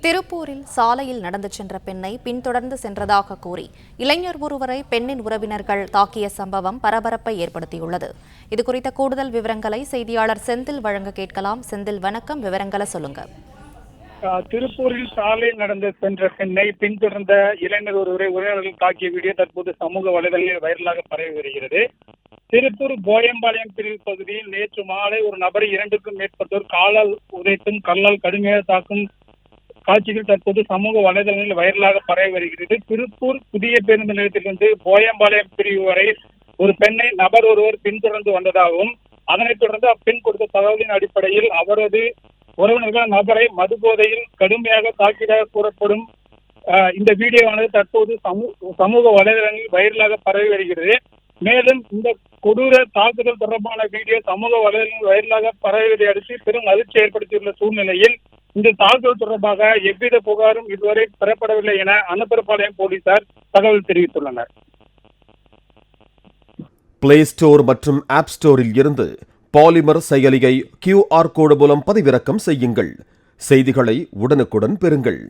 திருப்பூரில் சாலையில் நடந்து சென்ற பெண்ணை பின்தொடர்ந்து சென்றதாக கூறி இளைஞர் ஒருவரை பெண்ணின் உறவினர்கள் தாக்கிய சம்பவம் பரபரப்பை ஏற்படுத்தியுள்ளது. இதுகுறித்த கூடுதல் விவரங்களை செய்தியாளர் செந்தில் வழங்க கேட்கலாம். செந்தில், வணக்கம். விவரங்களை சொல்லுங்க. திருப்பூரில் சாலையில் நடந்து சென்ற பெண்ணை பின்தொடர்ந்த இளைஞர் ஒருவரை உறவினர்கள் தாக்கிய வீடியோ தற்போது சமூக வலைதளங்களில் வைரலாக பரவி வருகிறது. திருப்பூர் போயம்பாளையம் பிரிவு பகுதியில் நேற்று மாலை ஒரு நபரை 2க்கும் மேற்பட்டோர் காலால் உதைத்தும் கல்லால் கடுமையாக தாக்கும் காட்சிகள் தற்போது சமூக வலைதளங்களில் வைரலாக பரவி வருகிறது. திருப்பூர் புதிய பேருந்து நிலையத்திலிருந்து போயம்பாளையம் பிரிவு வரை ஒரு பெண்ணை நபர் ஒருவர் பின்தொடர்ந்து வந்ததாகவும், அதனைத் தொடர்ந்து அப்பெண் கொடுத்த தகவலின் அடிப்படையில் அவரது உறவினர்கள் நபரை மதுபோதையில் கடுமையாக தாக்கியதாக கூறப்படும் இந்த வீடியோவானது தற்போது சமூக வலைதளங்களில் வைரலாக பரவி வருகிறது. மேலும் இந்த கொடூர தாக்குதல் தொடர்பான வீடியோ சமூக வலைதளங்களில் வைரலாக பரவியதை அடுத்து பெரும் அதிர்ச்சி ஏற்படுத்தியுள்ள சூழ்நிலையில் இந்த தாக்குதல் தொடர்பாக எவ்வித புகாரும் இதுவரை பெறப்படவில்லை என அன்னபெரும்பாளையம் போலீசார் தகவல் தெரிவித்துள்ளனர். பிளே ஸ்டோர் மற்றும் ஆப் ஸ்டோரில் இருந்து பாலிமர் செயலியை QR கோடு மூலம் பதிவிறக்கம் செய்யுங்கள். செய்திகளை உடனுக்குடன் பெறுங்கள்.